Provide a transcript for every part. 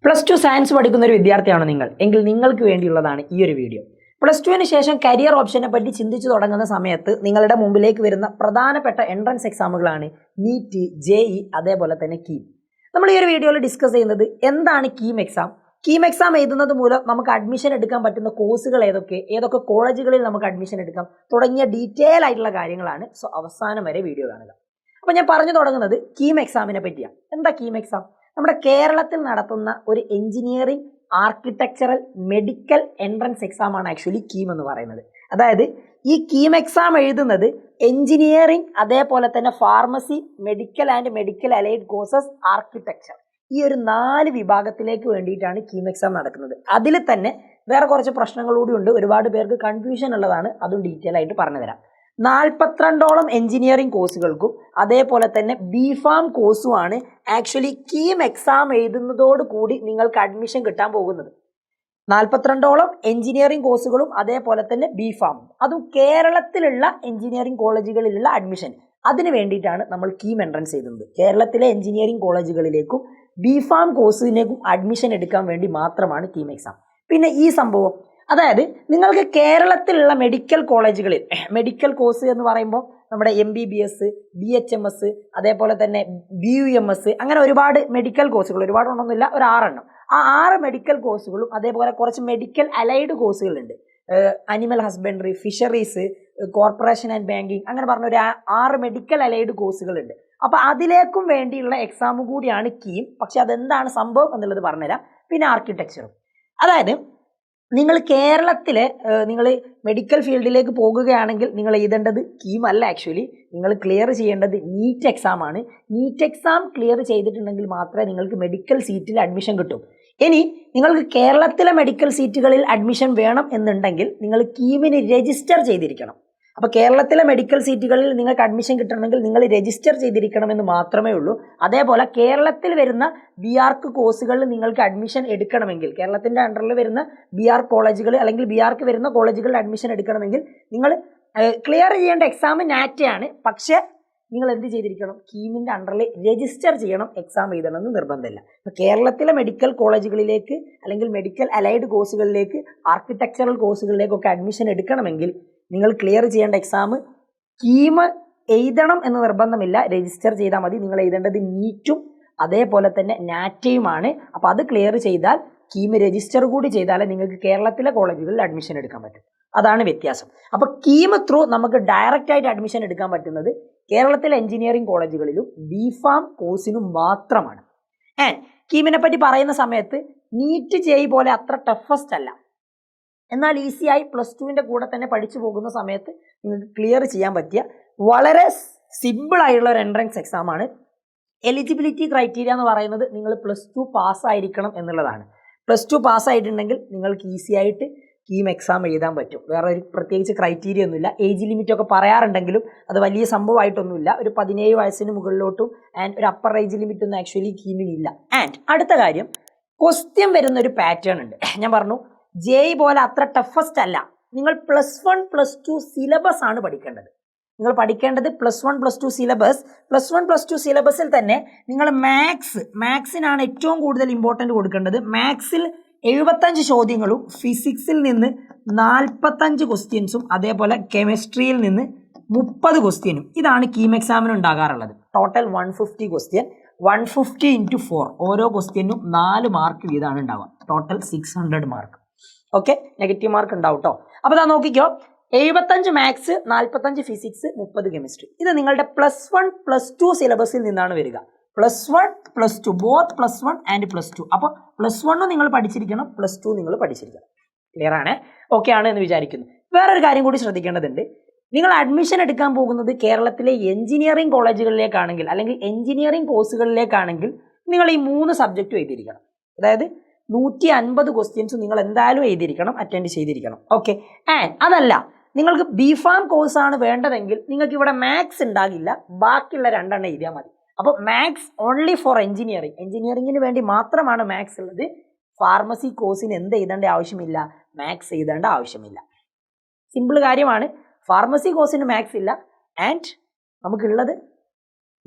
Plus two science പഠിക്കുന്ന ഒരു വിദ്യാർത്ഥിയാണോ നിങ്ങൾ എങ്കിൽ നിങ്ങൾക്ക് വേണ്ടിയുള്ളതാണ് ഈ ഒരു വീഡിയോ. പ്ലസ് ടുവിന് ശേഷം കരിയർ ഓപ്ഷനെ പറ്റി ചിന്തിച്ചു തുടങ്ങുന്ന സമയത്ത് നിങ്ങളുടെ മുമ്പിലേക്ക് വരുന്ന പ്രധാനപ്പെട്ട എൻട്രൻസ് എക്സാമുകളാണ് നീറ്റ്, JEE, അതേപോലെ തന്നെ കീം. നമ്മൾ ഈ ഒരു വീഡിയോയിൽ ഡിസ്കസ് ചെയ്യുന്നത് എന്താണ് കീം എക്സാം, കീം എക്സാം എഴുതുന്നത് മൂലം നമുക്ക് അഡ്മിഷൻ എടുക്കാൻ പറ്റുന്ന കോഴ്സുകൾ ഏതൊക്കെ കോളേജുകളിൽ നമുക്ക് അഡ്മിഷൻ എടുക്കാം തുടങ്ങിയ ഡീറ്റെയിൽ ആയിട്ടുള്ള കാര്യങ്ങളാണ്. സോ അവസാനം വരെ വീഡിയോ കാണുക. അപ്പോൾ ഞാൻ പറഞ്ഞു തുടങ്ങുന്നത് കീം എക്സാമിനെ പറ്റിയാണ്. എന്താ കീം എക്സാം? നമ്മുടെ കേരളത്തിൽ നടത്തുന്ന ഒരു എഞ്ചിനീയറിംഗ്, ആർക്കിടെക്ചറൽ, മെഡിക്കൽ എൻട്രൻസ് എക്സാമാണ് ആക്ച്വലി കീം എന്ന് പറയുന്നത്. അതായത് ഈ കീം എക്സാം എഴുതുന്നത് എഞ്ചിനീയറിംഗ്, അതേപോലെ തന്നെ pharmacy, medical and medical allied courses, architecture, ഈ ഒരു 4 വിഭാഗത്തിലേക്ക് വേണ്ടിയിട്ടാണ് കീം എക്സാം നടക്കുന്നത്. അതിൽ തന്നെ വേറെ കുറച്ച് പ്രശ്നങ്ങൾ കൂടി ഉണ്ട്, ഒരുപാട് പേർക്ക് കൺഫ്യൂഷൻ ഉള്ളതാണ്, അതും ഡീറ്റെയിൽ ആയിട്ട് പറഞ്ഞുതരാം. 42ഓളം എഞ്ചിനീയറിംഗ് കോഴ്സുകൾക്കും അതേപോലെ തന്നെ BPharm കോഴ്സുമാണ് ആക്ച്വലി കീം എക്സാം എഴുതുന്നതോട് കൂടി നിങ്ങൾക്ക് അഡ്മിഷൻ കിട്ടാൻ പോകുന്നത്. 42ഓളം എഞ്ചിനീയറിംഗ് കോഴ്സുകളും അതേപോലെ തന്നെ BPharm, അതും കേരളത്തിലുള്ള എഞ്ചിനീയറിംഗ് കോളേജുകളിലുള്ള അഡ്മിഷൻ. അതിന് വേണ്ടിയിട്ടാണ് നമ്മൾ കീം എൻട്രൻസ് എഴുതുന്നത്. കേരളത്തിലെ എഞ്ചിനീയറിംഗ് കോളേജുകളിലേക്കും BPharm കോഴ്സിലേക്കും അഡ്മിഷൻ എടുക്കാൻ വേണ്ടി മാത്രമാണ് കീം എക്സാം. പിന്നെ ഈ സംഭവം, അതായത് നിങ്ങൾക്ക് കേരളത്തിലുള്ള മെഡിക്കൽ കോളേജുകളിൽ മെഡിക്കൽ കോഴ്സ് എന്ന് പറയുമ്പോൾ നമ്മുടെ MBBS, BHMS, അതേപോലെ തന്നെ BUMS, അങ്ങനെ ഒരുപാട് മെഡിക്കൽ കോഴ്സുകൾ, ഒരുപാടൊന്നുമില്ല, ഒരു 6 എണ്ണം. ആ 6 മെഡിക്കൽ കോഴ്സുകളും അതേപോലെ കുറച്ച് മെഡിക്കൽ അലൈഡ് കോഴ്സുകളുണ്ട്. Animal husbandry, fisheries, corporation and banking, അങ്ങനെ പറഞ്ഞ ഒരു 6 മെഡിക്കൽ അലൈഡ് കോഴ്സുകളുണ്ട്. അപ്പോൾ അതിലേക്കും വേണ്ടിയുള്ള എക്സാം കൂടിയാണ് കീം. പക്ഷെ അതെന്താണ് സംഭവം എന്നുള്ളത് പറഞ്ഞുതരാം. പിന്നെ ആർക്കിടെക്ചറും, അതായത് നിങ്ങൾ കേരളത്തിലെ നിങ്ങൾ മെഡിക്കൽ ഫീൽഡിലേക്ക് പോകുകയാണെങ്കിൽ നിങ്ങൾ എഴുതേണ്ടത് കീം അല്ല. ആക്ച്വലി നിങ്ങൾ ക്ലിയർ ചെയ്യേണ്ടത് നീറ്റ് എക്സാം ആണ്. നീറ്റ് എക്സാം ക്ലിയർ ചെയ്തിട്ടുണ്ടെങ്കിൽ മാത്രമേ നിങ്ങൾക്ക് മെഡിക്കൽ സീറ്റിൽ അഡ്മിഷൻ കിട്ടൂ. ഇനി നിങ്ങൾക്ക് കേരളത്തിലെ മെഡിക്കൽ സീറ്റുകളിൽ അഡ്മിഷൻ വേണം എന്നുണ്ടെങ്കിൽ നിങ്ങൾ കീമിന് രജിസ്റ്റർ ചെയ്തിരിക്കണം. അപ്പോൾ കേരളത്തിലെ മെഡിക്കൽ സീറ്റുകളിൽ നിങ്ങൾക്ക് അഡ്മിഷൻ കിട്ടണമെങ്കിൽ നിങ്ങൾ രജിസ്റ്റർ ചെയ്തിരിക്കണമെന്ന് മാത്രമേ ഉള്ളൂ. അതേപോലെ കേരളത്തിൽ വരുന്ന BArc കോഴ്സുകളിൽ നിങ്ങൾക്ക് അഡ്മിഷൻ എടുക്കണമെങ്കിൽ, കേരളത്തിൻ്റെ അണ്ടറിൽ വരുന്ന BArc കോളേജുകൾ അല്ലെങ്കിൽ BArc വരുന്ന കോളേജുകളിൽ അഡ്മിഷൻ എടുക്കണമെങ്കിൽ നിങ്ങൾ ക്ലിയർ ചെയ്യേണ്ട എക്സാം നാറ്റയാണ്. പക്ഷേ നിങ്ങൾ എന്ത് ചെയ്തിരിക്കണം? കീമിൻ്റെ അണ്ടറിൽ രജിസ്റ്റർ ചെയ്യണം. എക്സാം എഴുതണമെന്ന് നിർബന്ധമില്ല. ഇപ്പോൾ കേരളത്തിലെ മെഡിക്കൽ കോളേജുകളിലേക്ക് അല്ലെങ്കിൽ മെഡിക്കൽ അലൈഡ് കോഴ്സുകളിലേക്ക്, ആർക്കിടെക്ചറൽ കോഴ്സുകളിലേക്കൊക്കെ അഡ്മിഷൻ എടുക്കണമെങ്കിൽ നിങ്ങൾ ക്ലിയർ ചെയ്യേണ്ട എക്സാം കീം എഴുതണം എന്ന് നിർബന്ധമില്ല, രജിസ്റ്റർ ചെയ്താൽ മതി. നിങ്ങൾ എഴുതേണ്ടത് നീറ്റും അതേപോലെ തന്നെ നാറ്റയുമാണ്. അപ്പോൾ അത് ക്ലിയർ ചെയ്താൽ, കീം രജിസ്റ്റർ കൂടി ചെയ്താലേ നിങ്ങൾക്ക് കേരളത്തിലെ കോളേജുകളിൽ അഡ്മിഷൻ എടുക്കാൻ പറ്റും. അതാണ് വ്യത്യാസം. അപ്പോൾ കീം ത്രൂ നമുക്ക് ഡയറക്റ്റ് ആയിട്ട് അഡ്മിഷൻ എടുക്കാൻ പറ്റുന്നത് കേരളത്തിലെ എഞ്ചിനീയറിംഗ് കോളേജുകളിലും BPharm കോഴ്സിനും മാത്രമാണ്. ആൻഡ് കീമിനെ പറ്റി പറയുന്ന സമയത്ത് നീറ്റ് JEE പോലെ അത്ര ടഫസ്റ്റ് അല്ല, എന്നാൽ ഈസിയായി പ്ലസ് ടുവിൻ്റെ കൂടെ തന്നെ പഠിച്ചു പോകുന്ന സമയത്ത് നിങ്ങൾക്ക് ക്ലിയർ ചെയ്യാൻ പറ്റിയ വളരെ സിമ്പിളായിട്ടുള്ള ഒരു എൻട്രൻസ് എക്സാമാണ്. എലിജിബിലിറ്റി ക്രൈറ്റീരിയ എന്ന് പറയുന്നത് നിങ്ങൾ പ്ലസ് ടു പാസ്സായിരിക്കണം എന്നുള്ളതാണ്. പ്ലസ് ടു പാസ്സായിട്ടുണ്ടെങ്കിൽ നിങ്ങൾക്ക് ഈസി ആയിട്ട് കീം എക്സാം എഴുതാൻ പറ്റും. വേറെ ഒരു പ്രത്യേകിച്ച് ക്രൈറ്റീരിയ ഒന്നുമില്ല. ഏജ് ലിമിറ്റൊക്കെ പറയാറുണ്ടെങ്കിലും അത് വലിയ സംഭവമായിട്ടൊന്നുമില്ല. ഒരു 17 വയസ്സിന് മുകളിലോട്ടും ആൻഡ് ഒരു അപ്പർ ഏജ് ലിമിറ്റ് ഒന്നും ആക്ച്വലി കീമിനില്ല. ആൻഡ് അടുത്ത കാര്യം, ക്വസ്റ്റ്യൻ വരുന്ന ഒരു പാറ്റേൺ ഉണ്ട്. ഞാൻ പറഞ്ഞു JEE പോലെ അത്ര ടഫസ്റ്റ് അല്ല. നിങ്ങൾ +1 +2 സിലബസ് ആണ് പഠിക്കേണ്ടത്. നിങ്ങൾ പഠിക്കേണ്ടത് +1 +2 സിലബസ്. +1 +2 സിലബസിൽ തന്നെ നിങ്ങൾ മാത്സിനാണ് ഏറ്റവും കൂടുതൽ ഇമ്പോർട്ടൻറ്റ് കൊടുക്കേണ്ടത്. മാത്സിൽ 75 ചോദ്യങ്ങളും, ഫിസിക്സിൽ നിന്ന് 45 ക്വസ്റ്റ്യൻസും, അതേപോലെ കെമിസ്ട്രിയിൽ നിന്ന് 30 ക്വസ്റ്റ്യനും. ഇതാണ് കീം എക്സാമിന് ഉണ്ടാകാറുള്ളത്. ടോട്ടൽ 150 ക്വസ്റ്റ്യൻ, 150 × 4, ഓരോ ക്വസ്റ്റ്യനും 4 മാർക്ക് വീതമാണ് ഉണ്ടാവുക. Total 600 mark. Okay, negative mark ഉണ്ടാവും കേട്ടോ. അപ്പോൾ ഇതാ നോക്കിക്കോ, 75 മാത്സ്, 45 ഫിസിക്സ്, 30 കെമിസ്ട്രി. ഇത് നിങ്ങളുടെ +1 +2 സിലബസിൽ നിന്നാണ് വരിക. +1 +2, ബോത്ത് +1 ആൻഡ് +2. അപ്പോൾ +1 നിങ്ങൾ പഠിച്ചിരിക്കണം, +2 നിങ്ങൾ പഠിച്ചിരിക്കണം. ക്ലിയർ ആണ്? ഓക്കെ ആണ് എന്ന് വിചാരിക്കുന്നു. വേറൊരു കാര്യം കൂടി ശ്രദ്ധിക്കേണ്ടതുണ്ട്. നിങ്ങൾ അഡ്മിഷൻ എടുക്കാൻ പോകുന്നത് കേരളത്തിലെ എഞ്ചിനീയറിംഗ് കോളേജുകളിലേക്കാണെങ്കിൽ അല്ലെങ്കിൽ എഞ്ചിനീയറിംഗ് കോഴ്സുകളിലേക്കാണെങ്കിൽ നിങ്ങൾ ഈ 3 സബ്ജക്റ്റും എഴുതിയിരിക്കണം. അതായത് 150 ക്വസ്റ്റ്യൻസ് നിങ്ങൾ എന്തായാലും എഴുതിയിരിക്കണം, അറ്റൻഡ് ചെയ്തിരിക്കണം. ഓക്കെ. ആൻഡ് അതല്ല, നിങ്ങൾക്ക് BPharm കോഴ്സാണ് വേണ്ടതെങ്കിൽ നിങ്ങൾക്ക് ഇവിടെ മാത്സ് ഉണ്ടാകില്ല, ബാക്കിയുള്ള 2 എണ്ണം എഴുതിയാൽ മതി. അപ്പോൾ മാത്സ് ഓൺലി ഫോർ എഞ്ചിനീയറിംഗിന് വേണ്ടി മാത്രമാണ് മാത്സ് ഉള്ളത്. ഫാർമസി കോഴ്സിന് എന്ത് എഴുതേണ്ട ആവശ്യമില്ല, മാത്സ് എഴുതേണ്ട ആവശ്യമില്ല. സിമ്പിൾ കാര്യമാണ്. ഫാർമസി കോഴ്സിന് മാത്സ് ഇല്ല. ആൻഡ് നമുക്കുള്ളത്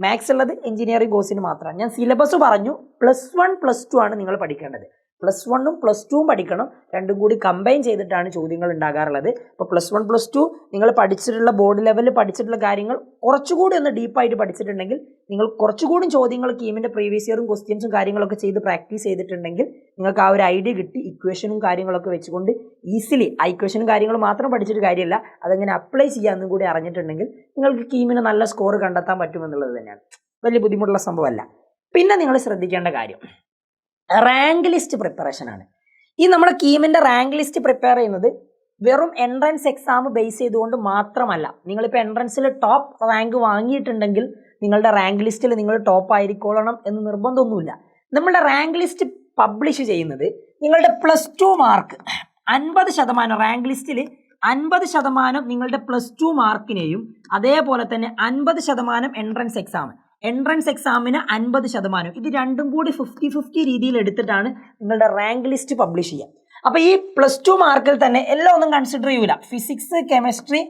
മാത്സ് ഉള്ളത് എഞ്ചിനീയറിംഗ് കോഴ്സിന് മാത്രമാണ്. ഞാൻ സിലബസ് പറഞ്ഞു. +1 +2 ആണ് നിങ്ങൾ പഠിക്കേണ്ടത്. +1ഉം +2ഉം പഠിക്കണം. രണ്ടും കൂടി കമ്പൈൻ ചെയ്തിട്ടാണ് ചോദ്യങ്ങൾ ഉണ്ടാകാറുള്ളത്. അപ്പോൾ +1 +2 നിങ്ങൾ പഠിച്ചിട്ടുള്ള ബോർഡ് ലെവലിൽ പഠിച്ചിട്ടുള്ള കാര്യങ്ങൾ കുറച്ചുകൂടി ഒന്ന് ഡീപ്പായിട്ട് പഠിച്ചിട്ടുണ്ടെങ്കിൽ, നിങ്ങൾ കുറച്ചുകൂടി ചോദ്യങ്ങൾ കീമിൻ്റെ പ്രീവിയസ് ഇയറും ക്വസ്റ്റ്യൻസും കാര്യങ്ങളൊക്കെ ചെയ്ത് പ്രാക്ടീസ് ചെയ്തിട്ടുണ്ടെങ്കിൽ നിങ്ങൾക്ക് ആ ഒരു ഐഡിയ കിട്ടി. ഇക്വേഷനും കാര്യങ്ങളൊക്കെ വെച്ചുകൊണ്ട് ഈസിലി ആ ഇക്വേഷനും കാര്യങ്ങളും മാത്രം പഠിച്ചിട്ട് കാര്യമില്ല, അതെങ്ങനെ അപ്ലൈ ചെയ്യാമെന്നും കൂടി അറിഞ്ഞിട്ടുണ്ടെങ്കിൽ നിങ്ങൾക്ക് കീമിന് നല്ല സ്കോർ കണ്ടെത്താൻ പറ്റുമെന്നുള്ളത് തന്നെയാണ്. വലിയ ബുദ്ധിമുട്ടുള്ള സംഭവമല്ല. പിന്നെ നിങ്ങൾ ശ്രദ്ധിക്കേണ്ട കാര്യം റാങ്ക് ലിസ്റ്റ് പ്രിപ്പറേഷൻ ആണ്. ഈ നമ്മുടെ കീമിൻ്റെ റാങ്ക് ലിസ്റ്റ് പ്രിപ്പയർ ചെയ്യുന്നത് വെറും എൻട്രൻസ് എക്സാം ബേസ് ചെയ്തുകൊണ്ട് മാത്രമല്ല. നിങ്ങളിപ്പോൾ എൻട്രൻസിൽ ടോപ്പ് റാങ്ക് വാങ്ങിയിട്ടുണ്ടെങ്കിൽ നിങ്ങളുടെ റാങ്ക് ലിസ്റ്റിൽ നിങ്ങൾ ടോപ്പ് ആയിരിക്കൊള്ളണം എന്ന് നിർബന്ധമൊന്നുമില്ല. നമ്മളുടെ റാങ്ക് ലിസ്റ്റ് പബ്ലിഷ് ചെയ്യുന്നത് നിങ്ങളുടെ +2 മാർക്ക് 50%, റാങ്ക് ലിസ്റ്റിൽ 50% നിങ്ങളുടെ +2 മാർക്കിനെയും അതേപോലെ തന്നെ 50% എൻട്രൻസ് എക്സാമിന് 50%, ഇത് രണ്ടും കൂടി 50-50 രീതിയിൽ എടുത്തിട്ടാണ് നിങ്ങളുടെ റാങ്ക് ലിസ്റ്റ് പബ്ലിഷ് ചെയ്യുക. അപ്പോൾ ഈ +2 മാർക്കിൽ തന്നെ എല്ലാം ഒന്നും കൺസിഡർ ചെയ്യൂല. ഫിസിക്സ്, കെമിസ്ട്രി,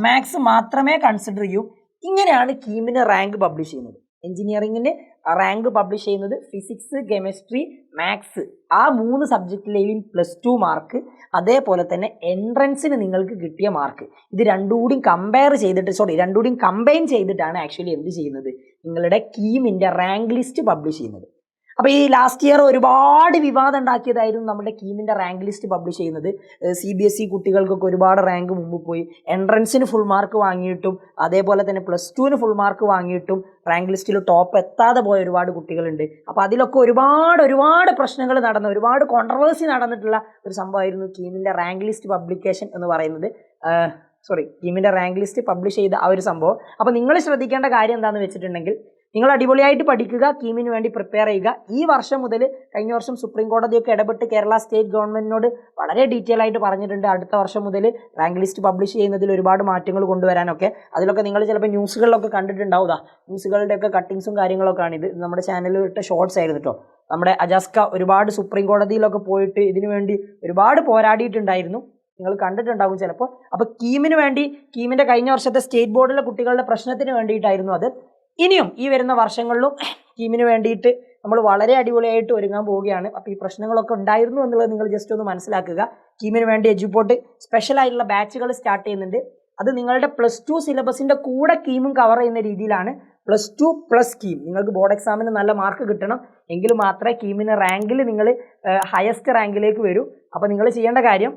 മാത്സ് മാത്രമേ കൺസിഡർ ചെയ്യൂ. ഇങ്ങനെയാണ് കീമിന് റാങ്ക് പബ്ലിഷ് ചെയ്യുന്നത്. എഞ്ചിനീയറിംഗിന് റാങ്ക് പബ്ലിഷ് ചെയ്യുന്നത് ഫിസിക്സ്, കെമിസ്ട്രി, മാത്സ് ആ 3 സബ്ജക്റ്റിലെയും +2 മാർക്ക്, അതേപോലെ തന്നെ എൻട്രൻസിന് നിങ്ങൾക്ക് കിട്ടിയ മാർക്ക്, ഇത് രണ്ടും കൂടി കമ്പൈൻ ചെയ്തിട്ടാണ് ആക്ച്വലി എന്ത് ചെയ്യുന്നത്, നിങ്ങളുടെ കീമിൻ്റെ റാങ്ക് ലിസ്റ്റ് പബ്ലിഷ് ചെയ്യുന്നത്. അപ്പോൾ ഈ ലാസ്റ്റ് ഇയർ ഒരുപാട് വിവാദം ഉണ്ടാക്കിയതായിരുന്നു നമ്മുടെ കീമിൻ്റെ റാങ്ക് ലിസ്റ്റ് പബ്ലിഷ് ചെയ്യുന്നത്. CBSE കുട്ടികൾക്കൊക്കെ ഒരുപാട് റാങ്ക് മുമ്പ് പോയി. എൻട്രൻസിന് ഫുൾ മാർക്ക് വാങ്ങിയിട്ടും അതേപോലെ തന്നെ +2ന് ഫുൾ മാർക്ക് വാങ്ങിയിട്ടും റാങ്ക് ലിസ്റ്റിൽ ടോപ്പ് എത്താതെ പോയ ഒരുപാട് കുട്ടികളുണ്ട്. അപ്പോൾ അതിലൊക്കെ ഒരുപാട് പ്രശ്നങ്ങൾ നടന്ന, ഒരുപാട് കോൺട്രവേഴ്സി നടന്നിട്ടുള്ള ഒരു സംഭവമായിരുന്നു കീമിൻ്റെ റാങ്ക് ലിസ്റ്റ് പബ്ലിക്കേഷൻ എന്ന് പറയുന്നത്. കീമിൻ്റെ റാങ്ക് ലിസ്റ്റ് പബ്ലിഷ് ചെയ്ത ആ ഒരു സംഭവം. അപ്പോൾ നിങ്ങൾ ശ്രദ്ധിക്കേണ്ട കാര്യം എന്താണെന്ന് വെച്ചിട്ടുണ്ടെങ്കിൽ, നിങ്ങൾ അടിപൊളിയായിട്ട് പഠിക്കുക, കീമിന് വേണ്ടി പ്രിപ്പയർ ചെയ്യുക. ഈ വർഷം മുതൽ, കഴിഞ്ഞ വർഷം സുപ്രീം കോടതിയൊക്കെ ഇടപെട്ട് കേരള സ്റ്റേറ്റ് ഗവൺമെൻറ്റിനോട് വളരെ ഡീറ്റെയിൽ ആയിട്ട് പറഞ്ഞിട്ടുണ്ട്, അടുത്ത വർഷം മുതൽ റാങ്ക് ലിസ്റ്റ് പബ്ലിഷ് ചെയ്യുന്നതിൽ ഒരുപാട് മാറ്റങ്ങൾ കൊണ്ടുവരാനൊക്കെ. അതിലൊക്കെ നിങ്ങൾ ചിലപ്പോൾ ന്യൂസുകളിലൊക്കെ കണ്ടിട്ടുണ്ടാവുക. ന്യൂസുകളുടെയൊക്കെ കട്ടിങ്സും കാര്യങ്ങളൊക്കെയാണ് ഇത്. നമ്മുടെ ചാനലിൽ ഇട്ട ഷോർട്സ് ആയിരുന്നു കേട്ടോ. നമ്മുടെ അജാസ്ക ഒരുപാട് സുപ്രീം കോടതിയിലൊക്കെ പോയിട്ട് ഇതിനു വേണ്ടി ഒരുപാട് പോരാടിയിട്ടുണ്ടായിരുന്നു. നിങ്ങൾ കണ്ടിട്ടുണ്ടാകും ചിലപ്പോൾ. അപ്പോൾ കീമിൻ്റെ കഴിഞ്ഞ വർഷത്തെ സ്റ്റേറ്റ് ബോർഡിലെ കുട്ടികളുടെ പ്രശ്നത്തിന് വേണ്ടിയിട്ടായിരുന്നു അത്. ഇനിയും ഈ വരുന്ന വർഷങ്ങളിലും കീമിന് വേണ്ടിയിട്ട് നമ്മൾ വളരെ അടിപൊളിയായിട്ട് ഒരുങ്ങാൻ പോവുകയാണ്. അപ്പോൾ ഈ പ്രശ്നങ്ങളൊക്കെ ഉണ്ടായിരുന്നു എന്നുള്ളത് നിങ്ങൾ ജസ്റ്റ് ഒന്ന് മനസ്സിലാക്കുക. കീമിന് വേണ്ടി എഡ്യൂപോർട്ട് സ്പെഷ്യലായിട്ടുള്ള ബാച്ചുകൾ സ്റ്റാർട്ട് ചെയ്യുന്നുണ്ട്. അത് നിങ്ങളുടെ +2 സിലബസിൻ്റെ കൂടെ കീമും കവർ ചെയ്യുന്ന രീതിയിലാണ്. +2 + കീം. നിങ്ങൾക്ക് ബോർഡ് എക്സാമിന് നല്ല മാർക്ക് കിട്ടണം എങ്കിൽ മാത്രമേ കീമിന് റാങ്കിൽ നിങ്ങൾ ഹയസ്റ്റ് റാങ്കിലേക്ക് വരൂ. അപ്പോൾ നിങ്ങൾ ചെയ്യേണ്ട കാര്യം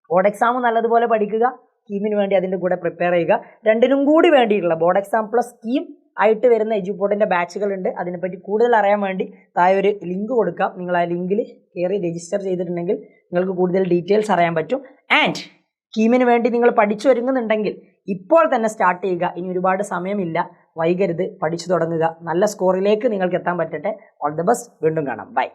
ബോർഡ് എക്സാം നല്ലതുപോലെ പഠിക്കുക, കീമിന് വേണ്ടി അതിൻ്റെ കൂടെ പ്രിപ്പയർ ചെയ്യുക. രണ്ടിനും കൂടി വേണ്ടിയിട്ടുള്ള ബോർഡ് എക്സാം + കീം ആയിട്ട് വരുന്ന എഡ്യൂപോർട്ടിൻ്റെ ബാച്ചുകളുണ്ട്. അതിനെപ്പറ്റി കൂടുതൽ അറിയാൻ വേണ്ടി താഴെ ഒരു ലിങ്ക് കൊടുക്കാം. നിങ്ങൾ ആ ലിങ്കിൽ കയറി രജിസ്റ്റർ ചെയ്തിട്ടുണ്ടെങ്കിൽ നിങ്ങൾക്ക് കൂടുതൽ ഡീറ്റെയിൽസ് അറിയാൻ പറ്റും. ആൻഡ് കീമിന് വേണ്ടി നിങ്ങൾ പഠിച്ചൊരുങ്ങുന്നുണ്ടെങ്കിൽ ഇപ്പോൾ തന്നെ സ്റ്റാർട്ട് ചെയ്യുക. ഇനി ഒരുപാട് സമയമില്ല, വൈകരുത്, പഠിച്ചു തുടങ്ങുക. നല്ല സ്കോറിലേക്ക് നിങ്ങൾക്ക് എത്താൻ പറ്റട്ടെ. All the best. വീണ്ടും കാണാം. ബൈ.